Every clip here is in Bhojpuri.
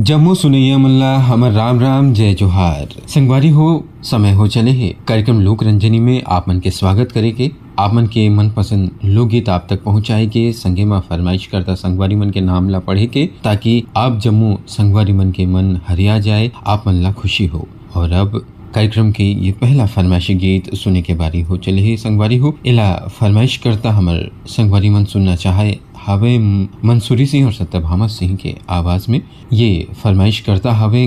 जम्मू सुनैया मल्ला हमर राम राम जय जोहार। संगवारी हो समय हो चले है कार्यक्रम लोक रंजनी में आप मन के स्वागत करे के आप मन के मनपसंद लोकगीत आप तक पहुँचाए के संगे में फरमाइश करता संगवारी मन के नाम ला पढ़े के ताकि आप जम्मू संगवारी मन के मन हरिया जाए, आप मन ला खुशी हो। और अब कार्यक्रम के ये पहला फरमाइशी गीत सुने के बारी हो चले है संगवारी हो। इला फरमाइश करता हमर संगवारी मन सुनना चाहे हवे मंसूरी सिंह और सत्यभामा सिंह के आवाज में। ये फरमाइश करता हवे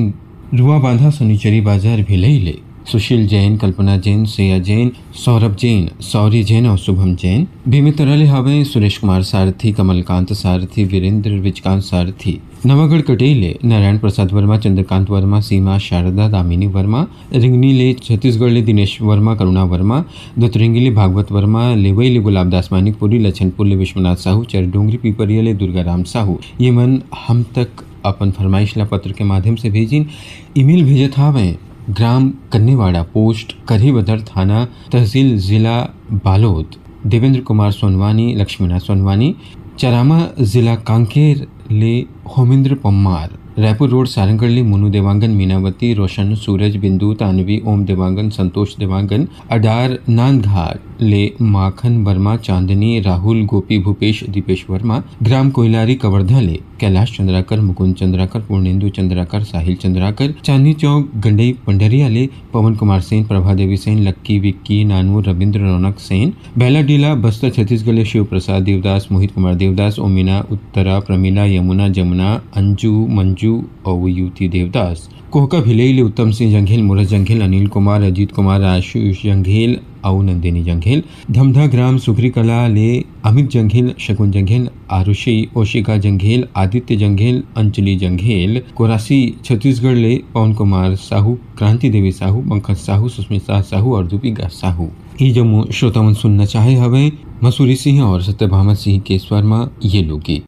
रुआ बांधा सनीचरी बाजार भिलई ले सुशील जैन, कल्पना जैन, श्रेया जैन, सौरभ जैन, सौरी जैन और शुभम जैन। भीमितरले हवे सुरेश कुमार सारथी, कमलकांत सारथी, वीरेंद्र विजकांत सारथी, नवागढ़ कटेले, नारायण प्रसाद वर्मा, चंद्रकांत वर्मा, सीमा शारदा, दामिनी वर्मा, रिंगनी ले छत्तीसगढ़ ले दिनेश वर्मा, करुणा वर्मा, दोतरिंगी ले भागवत वर्मा, लेवई ले गुलाबदास मानिकपुरी, लछनपुर ले विश्वनाथ साहू, चरडोंगरी पीपरिया ले दुर्गाराम साहू। ये मन हम तक अपन फरमाइश ला पत्र के माध्यम से भेजिन। ईमेल भेजत हावे ग्राम कन्नेवाड़ा, पोस्ट करही बदर, थाना तहसील, जिला बालोद, देवेंद्र कुमार सोनवानी, लक्ष्मीनाथ सोनवानी, चरामा जिला कांकेर ले होमेंद्र पम्मार, रायपुर रोड सारंगढ़ ले मुनु देवांगन, मीनावती, रोशन, सूरज, बिंदु, तानवी, ओम देवांगन, संतोष देवांगन, अडार नांदघाट ले माखन वर्मा, चांदनी, राहुल, गोपी, भूपेश, दीपेश वर्मा, ग्राम कोयलारी कवर्धा ले कैलाश चंद्राकर, मुकुंद चंद्राकर, पूर्णेंदु चंद्राकर, साहिल चंद्राकर, चांदनी चौक गंडई पंडरिया ले पवन कुमार सेन, प्रभा देवी सेन, लक्की, विक्की, नानू, रविंद्र, रौनक सेन, बेला डीला बस्तर छत्तीसगढ़ ले शिव प्रसाद देवदास, मोहित कुमार देवदास, ओमिना, उत्तरा, प्रमीला, यमुना, जमुना, अंजू, मंजू और युति देवदास, कोहका भिलई ले उत्तम सिंह जंघेल, मुरज जंघेल, अनिल कुमार, अजीत कुमार, आशुष जंघेल और नंदिनी जंघेल, धमधा ग्राम सुखरी कला ले अमित जंघेल, शकुन जंघेल, आरुषि, ओशिका जंघेल, आदित्य जंघेल, अंजलि जंघेल, कोरासी छत्तीसगढ़ ले पवन कुमार साहू, क्रांति देवी साहू, पंकज साहू, सुष्मिता साहू और दीपिका साहू। ये जम्मू श्रोतावन सुनना चाहे हवे मसूरी सिंह और सत्यभामा सिंह के स्वर में ये लोकगीत।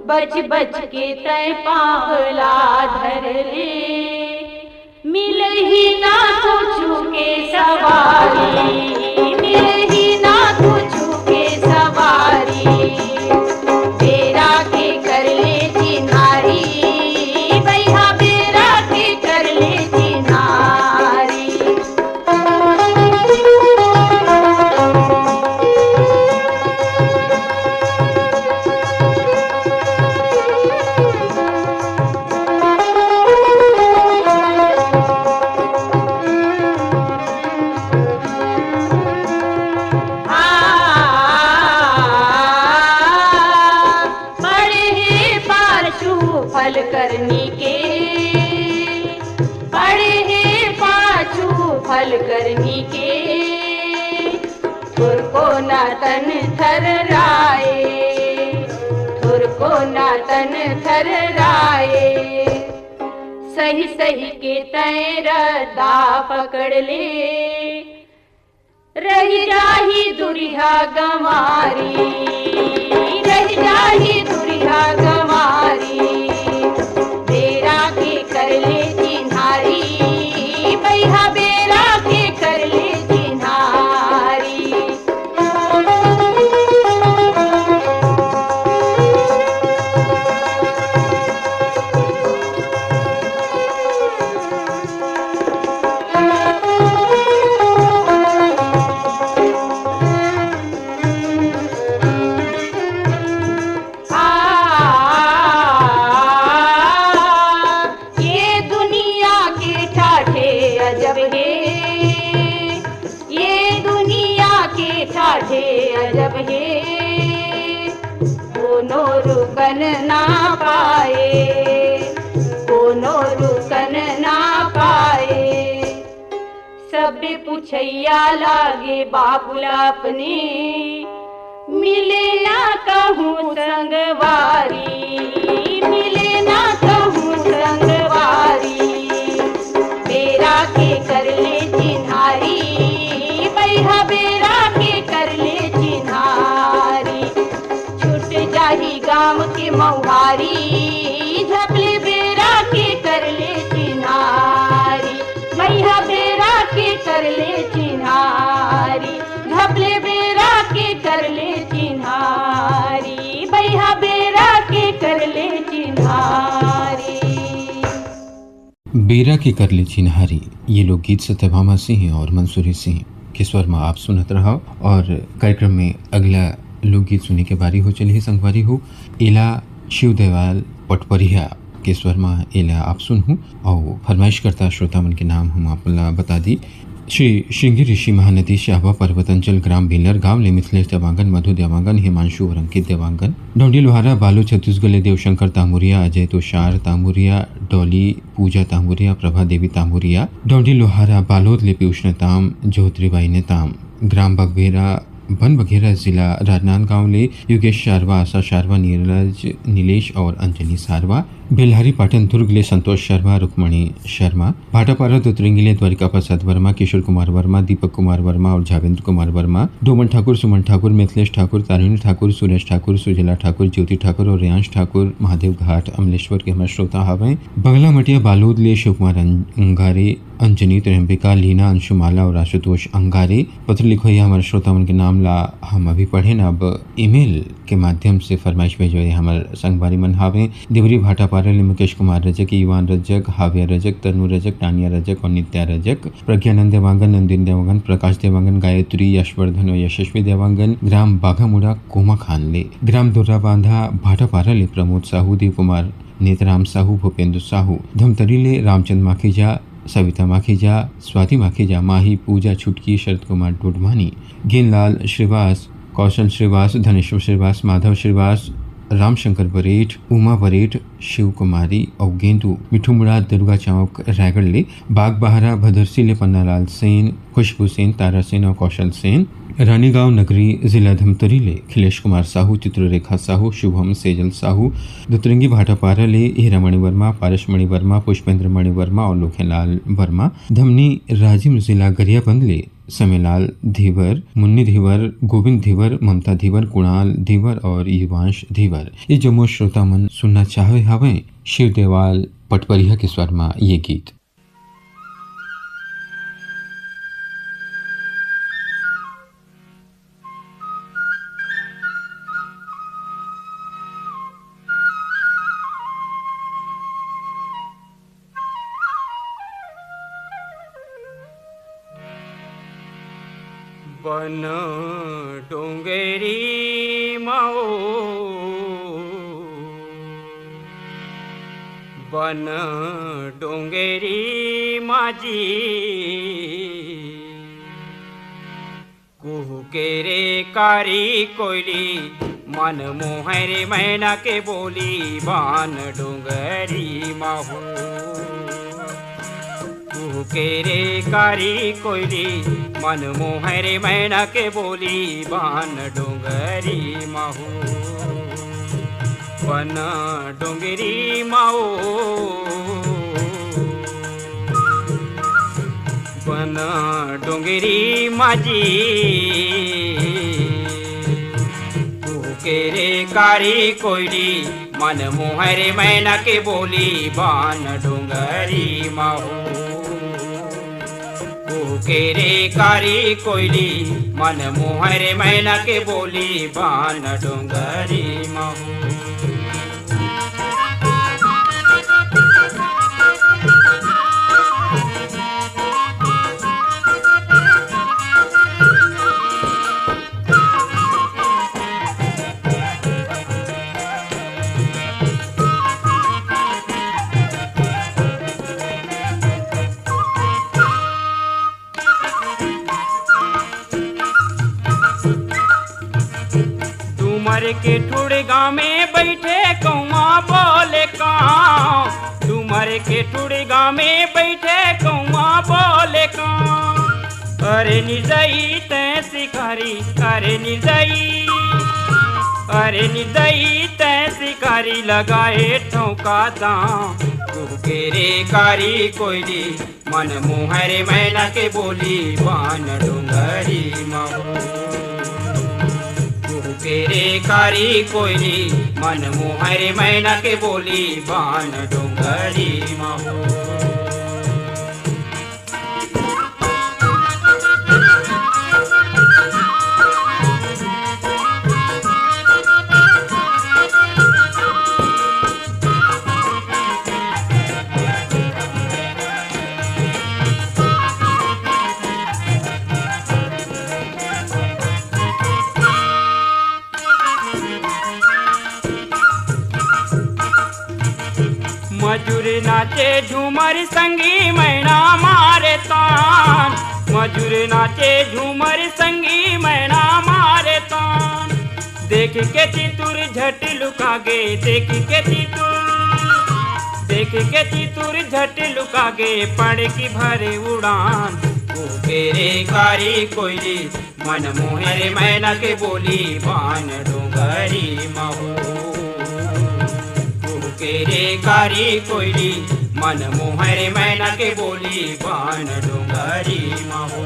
बच बच के तय पावला धर ले, मिलही ना तुझू के सवारी, मिलही ना तुझू के सवारी, बेरा के कर ले चिन्हारी, भैया बेरा के कर ले चिन्हारी। फल करनी के पड़े हैं पाछू फल करनी के, थुर को ना तन थर्राए, थुर को ना तन थर्राए, सही सही के तय रदा पकड़ ले, रही जाही दुरिहा गंवारी, रही जाही दुरिहा गंवारी, बेरा के कर ले चिन्हारी, भैया बेरा के कर ले चिन्हारी। अब हे कोनो रुकन ना पाए, कोनो रुकन ना पाए। सब पुछैया लागे बाबुल अपने, मिले ना कहूँ संगवारी, मिले ना कहूँ संगवारी। बेरा के कर ले चिन्हारी, बैहा बेरा के कर ले चिन्हारी। छूट जाही गाम के मौहारी, झपले बेरा के कर ले चिन्हारी। बैहा बेरा के कर ले चिन्हारी, झपले बेरा के कर ले चिन्हारी। बैहा बेरा के कर ले चिन्हारी। बेरा की करली चिन्हारी, ये लोकगीत सत्यभामा सिंह और मंसूरी सिंह के स्वर में आप सुनत रहो। और कार्यक्रम में अगला लोकगीत सुने के बारी हो चली है संगवारी हो एला शिव देवाल पटपरिया के स्वर में एला आप सुन हूँ। और फरमाइश करता श्रोता मन के नाम हम आपला बता दी। श्री श्रृंगी ऋषि महानदी शाहबा पर्वतांचल ग्राम बेलर गांव ले मिथिलेश देवांगन, मधु देवांगन, हिमांशु और अंकित देवांगन, डोंडी लोहारा, बालू छत्तीसगढ़, देवशंकर तामुरिया, अजय तुषार तामुरिया, डोली पूजा तामुरिया, प्रभा देवी तामुरिया, डोंडी लोहारा, बालोद ले पीयूष नेताम, ज्योतिबाई नेताम, ग्राम बगबेरा बन बघेरा, जिला राजनांदगांव ले योगेश शारवा, आशा शारवा, नीरज नीलेश और अंजलि सारवा, बेलहारी पाटन दुर्ग ले संतोष शर्मा, रुक्मणी शर्मा, भाटापारा दुतरिंगी ले द्वारिका प्रसाद वर्मा, किशोर कुमार वर्मा, दीपक कुमार वर्मा और जावेंद्र कुमार वर्मा, डोमन ठाकुर, सुमन ठाकुर, मिथिलेश ठाकुर, तारिणी ठाकुर, सुरेश ठाकुर, सुजला ठाकुर, ज्योति ठाकुर और रियांश ठाकुर, महादेव घाट अमलेश्वर के हमारे श्रोता हवे। बंगला मटिया बालोद ले शिव कुमार अंगारे, अंजनी त्र्यंबिका, लीना, अंशुमाला और आशुतोष अंगारे। पत्र लिखो ये हमारे श्रोता मन के नाम ला हम अभी पढ़े ना, अब ईमेल के माध्यम से फरमाइश भेजो हमारे संगवारी मन हावे। देवरी भाटापारा ले मुकेश कुमार रजक, ईवान रजक, हाव्या रजक, तनु रजक, टानिया रजक और नित्या रजक, प्रज्ञानंद देवांगन, नंदिन देवांगन, प्रकाश देवांगन, गायत्री, यशवर्धन और यशस्वी देवांगन, ग्राम बाघामुड़ा कोमा खान ले, ग्राम दुर्रा बांधा भाटापारा ले प्रमोद साहू, देव कुमार, नेतराम साहू, भूपेंद्र साहू, धमतरी ले रामचंद माखीजा, सविता माखीजा, स्वाति माखीजा, माही, पूजा छुटकी, शरद कुमार डोडमानी, गेनलाल श्रीवास, कौशल श्रीवास, धनेश्वर श्रीवास, माधव श्रीवास, रामशंकर बरेठ, उमा बरेठ, शिव कुमारी और गेंदू, मिठूमुड़ा, दुर्गा चौक, रायगढ़ ले, बाग बहारा, भदरसी ले पन्नालाल सेन, खुशबू सेन, तारा सेन और कौशल सेन, रानीगांव नगरी, जिला धमतरी ले खिलेश कुमार साहू, चित्ररेखा साहू, शुभम सेजल साहू, दुतरंगी भाटापारा ले हीरामणि वर्मा, पारसमणि वर्मा, पुष्पेंद्र मणि वर्मा और लोखेलाल वर्मा, धमनी राजिम जिला गरियाबंद ले समेलाल धीवर, मुन्नी धीवर, गोविंद धीवर, ममता धीवर, कुणाल धीवर और युवांश धीवर। ये जम्मू श्रोता मन सुनना चाहे हवे शिव देवाल पटपरिया के स्वर में ये गीत। बन डोंगरी माओ, बन डोंगरी माझी, कुहू के रे कारी कोयली, मन मोहरे मैना के बोली, बन डोंगरी माहो, कुहू के रे कारी कोयली, मन मोहरे मैना के बोली, बान डोंगरी माहो, बन डोंगरी माओ, बन डोंगरी माझी, कुहू के रे कारी कोयली, मन मोहरे मैना के बोली, बान डोंगरी माहो, के रे कारी कोयली, मन मोहरे मैना के बोली, बान डोंगरी माहू। डूमर के ठुड़गा में बैठे कौआ बोले काऊ, डूमर के ठुड़गा में बैठे कौआ बोले काऊ। अरे निर्दयी तैं शिकारी, अरे निर्दयी, अरे निर्दयी तैं शिकारी लगाए ठोका दांव। के रे कारी कोयली मन मुहरे मैना के बोली बान डूंगरी महू। के रे कारी कोयली मन मुहरे मैना के बोली बान डूंगरी महू। मजूर नाचे झूमर संगी मैना मारे तान, मजूर नाचे झूमर संगी मैना मारे तान। देख के चितुर झट लुका गे, देख के चितुर, देख के चितुर झट लुका गे पड़ की भरे उड़ान। ओ केरे कारी कोयली मन मोहरे मैना के बोली बान डूंगरी महू। केरे कारी कोयली मन मोहरे मैना के बोली बान डूंगरी महू।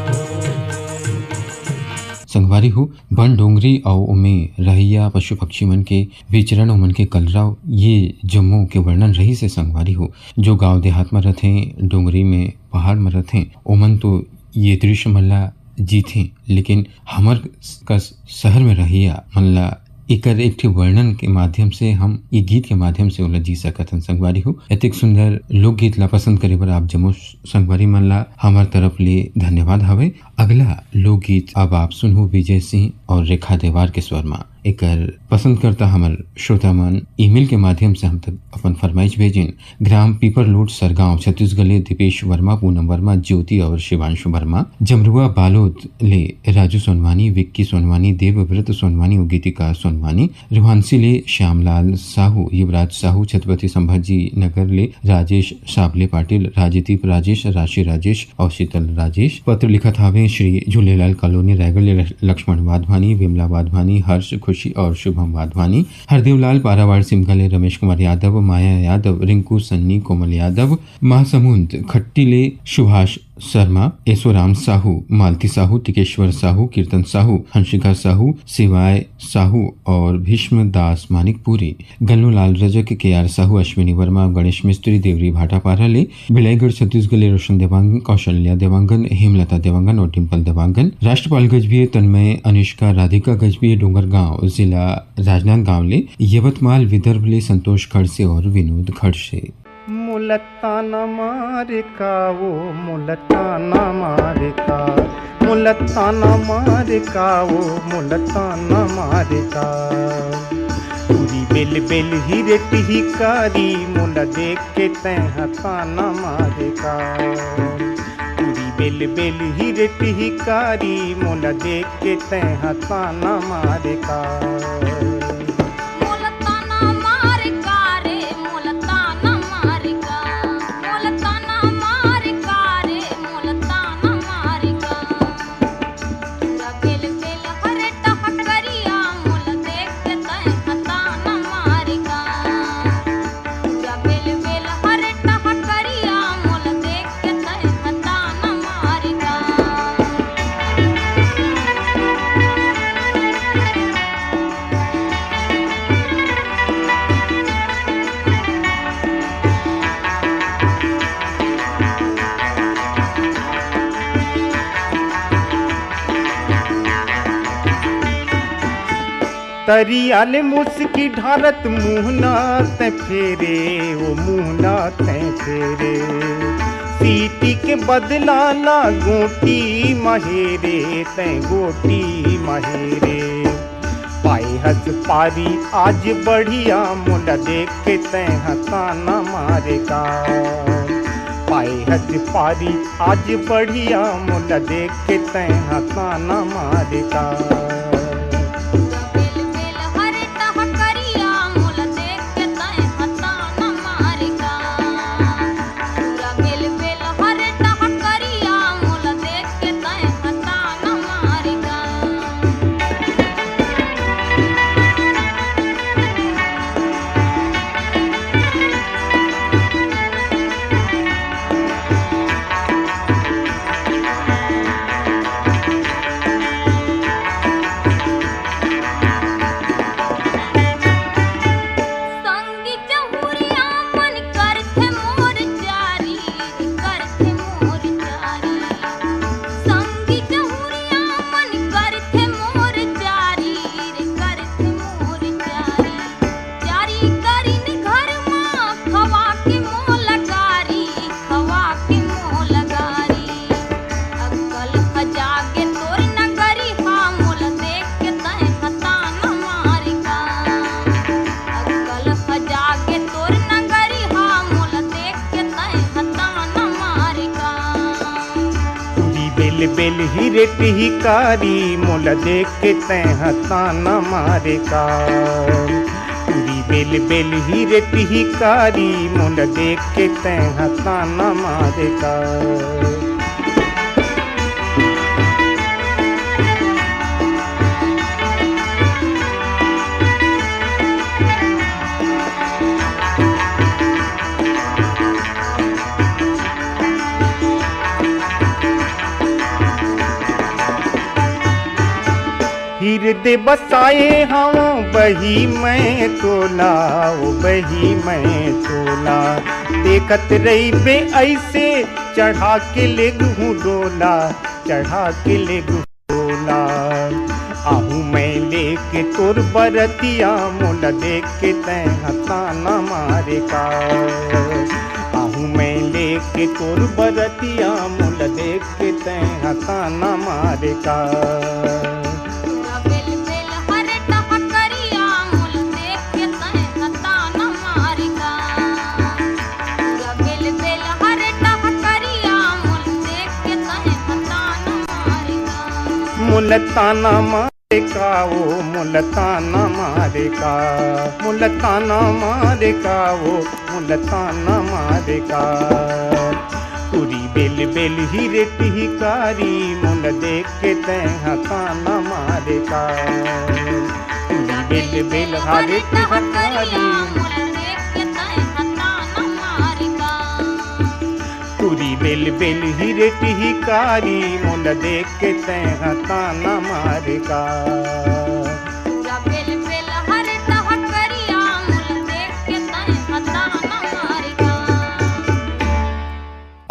संगवारी हो बन डोंगरी और उमे रहिया पशु पक्षी मन के विचरण मन के कलराव ये जम्मू के वर्णन रही से संगवारी हो। जो गांव देहात में रहते डोंगरी में पहाड़ में रहते ओमन तो ये दृश्य मल्ला जीते, लेकिन हमर का शहर में रहिया मल्ला एकर एक वर्णन के माध्यम से हम ये गीत के माध्यम से ओला जी सकत हन। संगवारी हो एतिक सुंदर लोकगीत ला पसंद करे बर आप जम्मू संगवारी मन ला हमार तरफ ले धन्यवाद हवे। अगला लोकगीत अब आप सुनहु विजय सिंह और रेखा देवार के स्वर में। एकर पसंद करता हमार श्रोता मन ईमेल के माध्यम से हम तक अपन फरमाइश भेजिन। ग्राम पीपरलोट सरगांव छत्तीसगढ़ दीपेश वर्मा, पूनम वर्मा, ज्योति और शिवांशु वर्मा। जमरुआ बालोद ले राजू सोनवानी, विक्की सोनवानी, देवव्रत सोनवानी और गीतिका सोनवानी। रिवांसी ले श्यामलाल साहू, युवराज साहू। छत्रपति संभाजी नगर ले राजेश साबले पाटिल, राजदीप राजेश, राशि राजेश और शीतल राजेश। पत्र लिखत हावे श्री झूलेलाल कॉलोनी रायगढ़ ले लक्ष्मण वाधवानी, विमला वाधवानी, हर्ष खुशी और शुभम वाधवानी। हरदेवलाल पारावाड़ सिमगा ले रमेश कुमार यादव, माया यादव, रिंकू सन्नी, कोमल यादव। महासमुंद खट्टी ले सुभाष शर्मा, ऐश्वराम साहू, मालती साहू, टिकेश्वर साहू, कीर्तन साहू, हंसिका साहू, शिवाय साहू और भीष्म दास मानिकपुरी। गन्नू लाल रजक, के आर साहू, अश्विनी वर्मा, गणेश मिस्त्री, देवरी भाटापारा ले बिलाईगढ़ छत्तीसगढ़ ले रोशन देवांगन, कौशल्या देवांगन, हेमलता देवांगन और डिम्पल देवांगन। राष्ट्रपाल गजबीय, तन्मय, अनुष्का, राधिका गजबीय, डोंगरगांव जिला राजनांदगांव ले। यवतमाल विदर्भ ले संतोष खड़से और विनोद खड़से। मुलताना मार का वो मुलताना मार का, मुलताना मार का वो मुलताना मार का। पूरी बेल बेल हिरट हिकारी मुला देख के तैं ताना मार का। पूरी बेल बेल हिरट हिकारी मुला देख के तैं ताना मार का। तरियाल मुस्की ढारत मुहना तै फेरे, वो मुहना तै फेरे। सीटी के बदला ला गोटी महेरे, तै गोटी महेरे। पाए हस पारी आज बढ़िया मुला देख के तै ताना मारेगा। पाए हस पारी आज बढ़िया मुला देख के तै ताना मारेगा। बेल बेल हरे बेल बेल ही रेटी ही कारी मोल देख के तैं ताना मारे का। पूरी बेल बेल ही रेटी ही कारी मोल देख के तैं ताना मारे का। हृदय बसाए हवा बही मैं तोला ओ बही मैं तोला। देखत रही बे ऐसे चढ़ा के ले गहूँ डोला चढ़ा के ले गहूँ डोला। आहू मैं लेके तोर बरतिया मोल देख के तैं ताना मारे का। आहू मैं लेके तोर बरतिया मोल देख के तैं ताना मारे का। मुलताना मारे का वो मुलताना मारे का। मुलताना मारे का वो मुलताना मारे का। पूरी बेल बेल ही रेटी ही कारी मोल देख के तैं ताना मारे का। पूरी बेल बेल हा रेटी हा कारी पूरी बेल बेल ही रेटी ही कारी मोल देख के तैं ताना मारे का।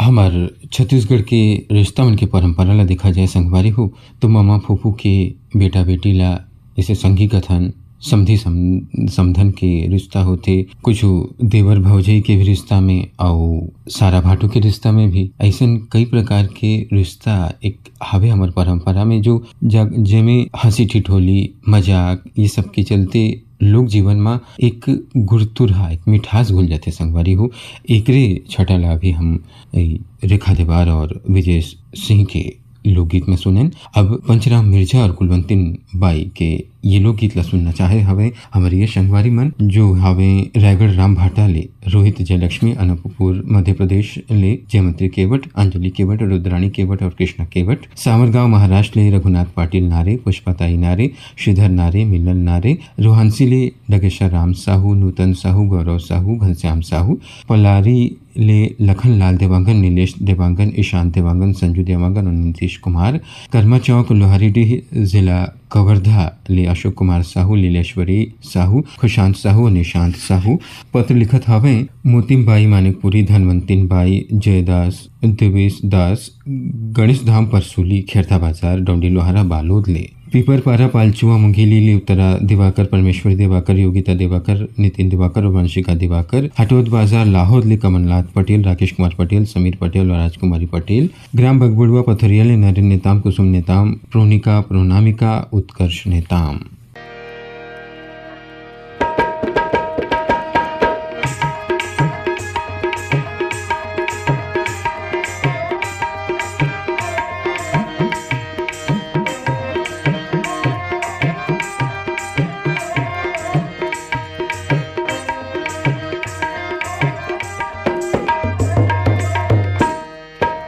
हमार छत्तीसगढ़ के रिश्ता मन के परंपरा ला देखा जाए संगवारी हो तो मामा फूफू के बेटा बेटी ला इसे संगी कथन समधी समधन के रिश्ता होते। कुछ देवर भौजाई के भी रिश्ता में और सारा भाटू के रिश्ता में भी ऐसे कई प्रकार के रिश्ता एक हवे हमार परंपरा में जो जेमे हंसी ठिठोली मजाक ये सब के चलते लोक जीवन में एक गुरतुरहा एक मिठास घुल जाते संगवारी हो। एकरे छटा ला भी हम रेखा देवार और विजय सिंह के लोकगीत में सुनें। अब पंचराम मिर्जा और कुलवंतिन बाई के ये लोकगीत ला सुनना चाहे हवे हमारे ये संगवारी मन जो हवे रायगढ़ राम भाटा ले रोहित जयलक्ष्मी अनूपपुर मध्य प्रदेश ले जयमंत्री केवट अंजलि केवट रुद्राणी केवट और कृष्णा केवट। सावरगांव महाराष्ट्र ले रघुनाथ पाटिल नारे पुष्पाताई नारे श्रीधर नारे मिलन नारे। रोहांसी ले डगेश्वर राम साहू नूतन साहू गौरव साहू घनश्याम साहू। पलारी ले लखन लाल देवांगन नीलेश देवांगन ईशान देवांगन संजू देवांगन और नीतीश कुमार। कर्मा चौक लोहारीडीह जिला कवर्धा ले अशोक कुमार साहू लीलेश्वरी साहू खुशांत साहू और निशांत साहू। पत्र लिखत हवे मोतिम बाई मानिकपुरी धनवंतिन बाई जयदास देवेश दास गणेश धाम परसूली खेरथा बाजार डोंडी लोहारा बालोद ले। पीपर पारा पालचुआ मुंगेली ले उत्तरा दिवाकर परमेश्वरी दिवाकर योगिता दिवाकर नितिन दिवाकर और वंशिका दिवाकर। हटोद बाजार लाहौर ले कमलनाथ पटेल राकेश कुमार पटेल समीर पटेल और राजकुमारी पटेल। ग्राम बगबुड़ुआ पथरिया ले नरेंद्र नेताम कुसुम नेताम प्रोनिका प्रोनामिका उत्कर्ष नेताम।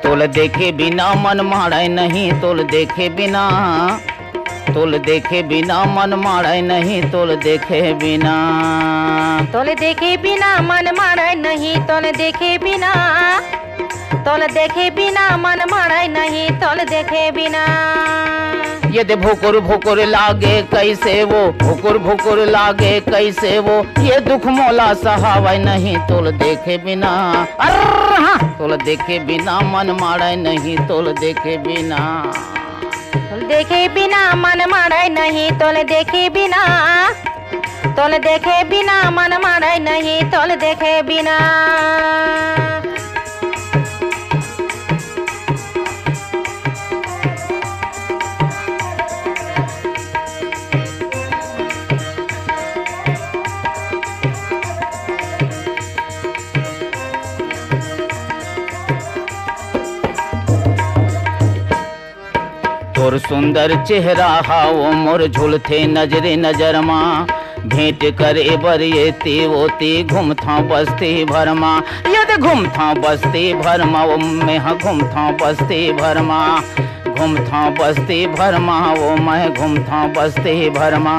तोल देखे बिना मन माड़े नहीं तोल देखे बिना मन माड़े नहीं तोल देखे बिना मन मारे नहीं तोल देखे बिना मन मारे नहीं तोल देखे बिना। ये दे भोकुर भोकुर लागे कैसे वो भोकुर भोकुर लागे कैसे वो ये दुख मोला सहावै नहीं तोल देखे बिना। तोल देखे बिना मन मारे नहीं तोल देखे बिना। देखे बिना मन मारे नहीं तोल देखे बिना मन मारे नहीं तोल देखे बिना। तोर सुंदर चेहरा हाओ मोर झुलथे नजरे नजर माँ भेंट करे बर ये तेवोती घूमथा बस्ती भरमा यदि घूमथा बस्ती भरमा वो मैं घूमथा बस्ती भरमा घूमथा बस्ती भरमा वो मैं घूमथा बस्ती भरमा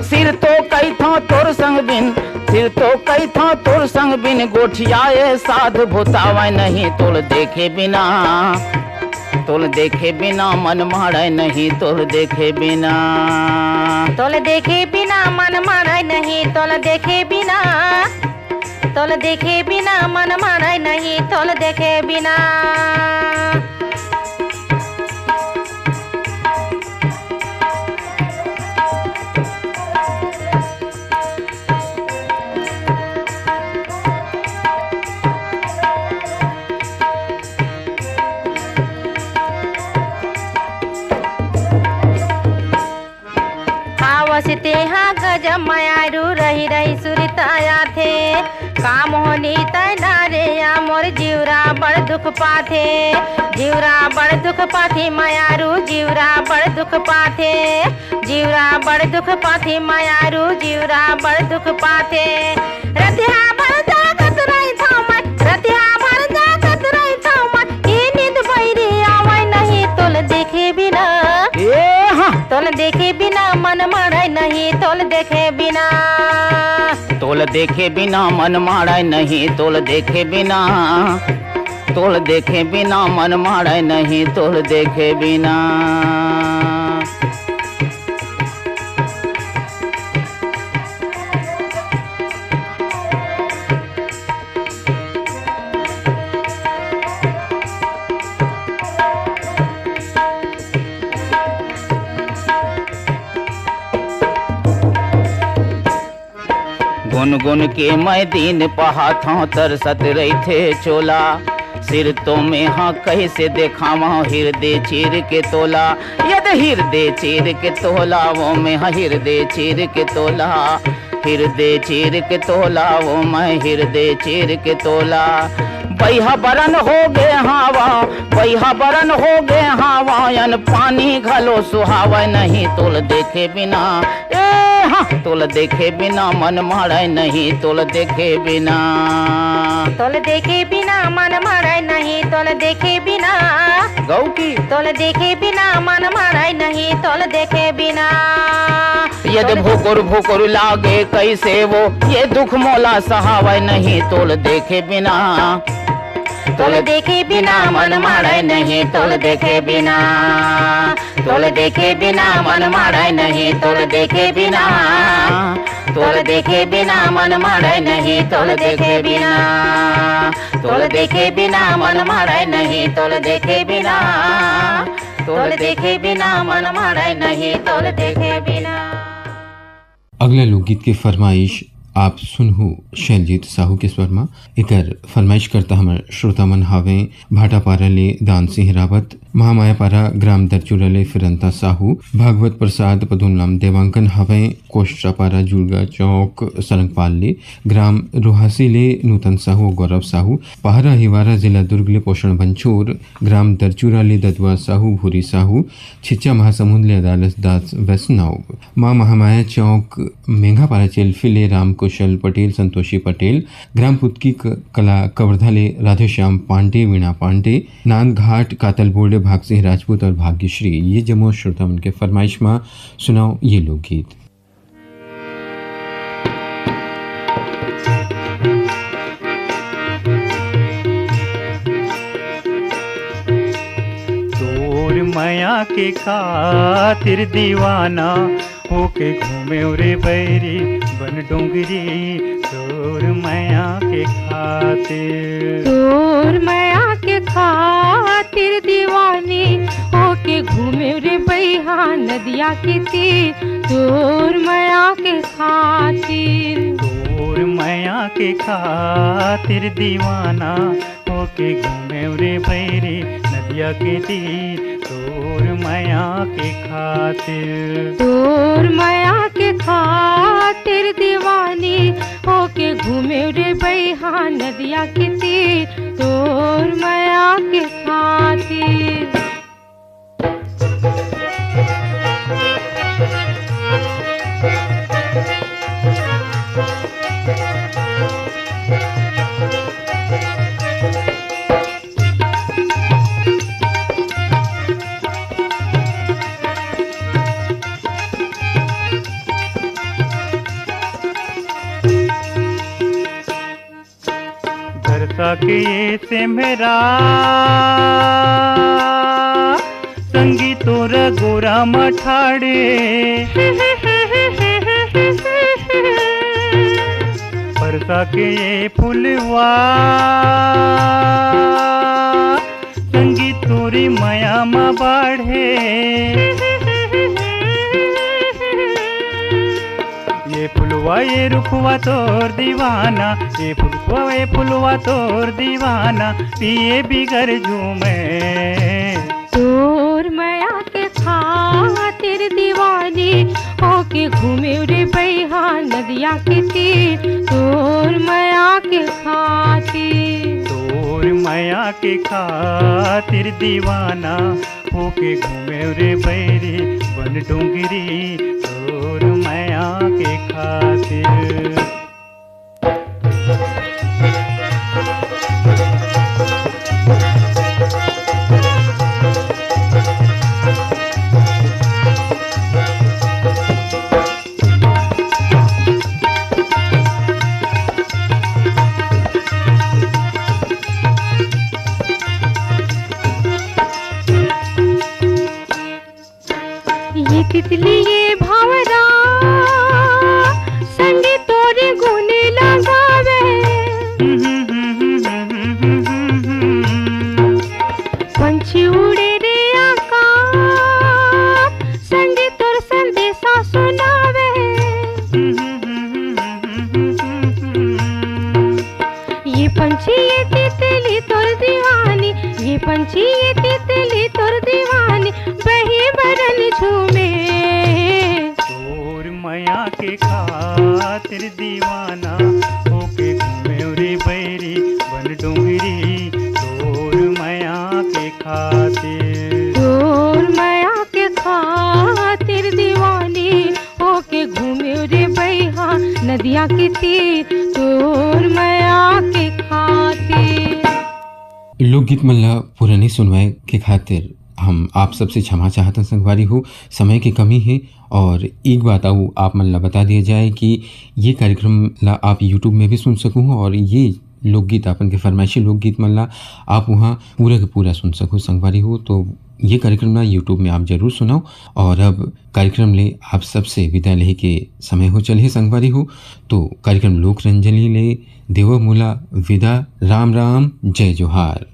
सिर तो कई था तोर संग बिन सिर तो कई था तोर संग बिन गोठियाए साध भूतावा नहीं तोल देखे बिना मन मारे नहीं तोल देखे बिना मन मारे नहीं तोल देखे बिना मन मारे नहीं तोल देखे बिना वसते हाँ गजब मायारू रही रही सुरताया थे काम होनी तैनारे या मोर जीवरा बड़ दुख पाथे जीवरा बड़ दुख पाथी मायारू जीवरा बड़ दुख पाथे जीवरा बड़ दुख पाथी मायारू जीवरा बड़ दुख पाथे रतिया भर जागत रही था मैं रतिया भर जागत रही था मैं ये नींद बैरी आवे नहीं तोल देखे बिना तोल देखे बिना मन मारे नहीं तोल देखे बिना मन मारे नहीं तोल देखे बिना मन मारे नहीं तोल देखे बिना गुन गुन के मैं दिन पहा था तरसत रही थे चोला सिर तो में हाँ कैसे देखावा हृदय चीर के तोला यद हृदय चीर के तोला वो में हाँ हृदय चीर के तोला हृदय चीर के तोला वो मैं हृदय चीर के तोला बैहा बरन हो गए हावा बैहा बरन हो गए हावा यन पानी घलो सुहावा नहीं तोल देखे बिना तोल देखे बिना मन मारे नहीं तोल देखे बिना मन मारे नहीं तोल देखे बिना गौ की तोल देखे बिना मन मारे नहीं तोल देखे बिना यदि भूकुर लागे कैसे वो ये दुख मोला सहावे नहीं तोल देखे बिना मन मारे नहीं तोल देखे बिना मन मारे नहीं तोल देखे बिना मन मारे नहीं तोल देखे बिना मन मारे नहीं तोल देखे बिना मन मारे नहीं तोल देखे बिना। अगला लोकगीत के फरमाइश आप सुनहु शैलजीत साहू के स्वर में एकर फरमाइश करता हमार श्रोता मन हावे भाटापारा ले दान सिंह रावत, महामायापारा ग्राम दरचूरा ले फिरंता साहू, भागवत प्रसाद पदुनलाम देवांकन हावे कोष्टापारा जुड़गा चौक सरंगपाल ले, ग्राम रोहासी ले नूतन साहू गौरव साहू, पहरा हिवारा जिला दुर्ग ले पोषण बंछोर, ग्राम दरचूरा ले ददुआ साहू भूरी साहू, छिच्चा महासमुंद ले अदालत दास वैष्णव, माँ महामाया चौक मेघापारा चेल्फी ले राम कुशल पटेल संतोषी पटेल, ग्राम पुतकी कला कवर्धा ले राधेश्याम पांडे वीणा पांडे, नांद घाट कातल बोर्डे भाग सिंह राजपूत और भाग्यश्री। ये जमो श्रोता मन के फरमाइश में सुनाओ ये लोकगीत। तोर माया के खातिर दीवाना होके घूमे रे बैरी बन डोंगरी, तोर माया के खातिर, तोर माया के खातिर दीवानी होके घूमे रे बैहा नदिया के तीर, तोर माया के खातिर, तोर माया के खातिर दीवाना होके घूमे रे बैरी नदिया के तीर, तोर माया के खातिर, तोर माया के खातिर दीवानी होके घूमे रे बैहा नदिया के तीर, तोर माया के खातिर। के से मेरा संगी तोर गोरा मठाड़े परसा के ये फुलवा संगी तोरी माया मा बाढ़े ये फुलवा ये रुखवा तोर दीवाना ये फुलवा तोर दीवाना पिए बिगर झूमे तोर माया के खातिर दीवानी होके घूमे रे बैहा नदिया के तीर तोर माया के खातिर तोर माया के खातिर दीवाना होके घूमे रे बैरी बन डोंगरी तोर माया के खातिर ये तितली ये भावरा संगे तोरे गुने लगावे पंछी उड़े रे आकाश संगे तोर संदेशा सुनावे ये पंछी ये तितली तोर दीवानी ये पंछी ये तितली तोर दीवानी बही बरन झूमे तोर माया के खातिर दीवाना होके घूमे रे बैरी बन डोंगरी तोर माया के खातिर तोर माया के खातिर दीवानी होके घूमे रे बैहा नदिया के तीर तोर माया के खातिर। लोकगीत मल्ला पूरा नहीं सुनवाए के खातिर हम आप सबसे क्षमा चाहते हैं संगवारी हो, समय की कमी है। और एक बात आऊँ आप मल्ला बता दिया जाए कि ये कार्यक्रम ला आप यूट्यूब में भी सुन सकूँ और ये लोकगीत अपन के फरमाइशी लोकगीत मल्ला आप वहाँ पूरा का पूरा सुन सको संगवारी हो। तो ये कार्यक्रम ना यूट्यूब में आप जरूर सुनाओ। और अब कार्यक्रम ले आप सबसे विदा ले के समय हो चले संगवारी हो। तो कार्यक्रम लोक रंजनी ले देव मूला विदा। राम राम जय जोहार।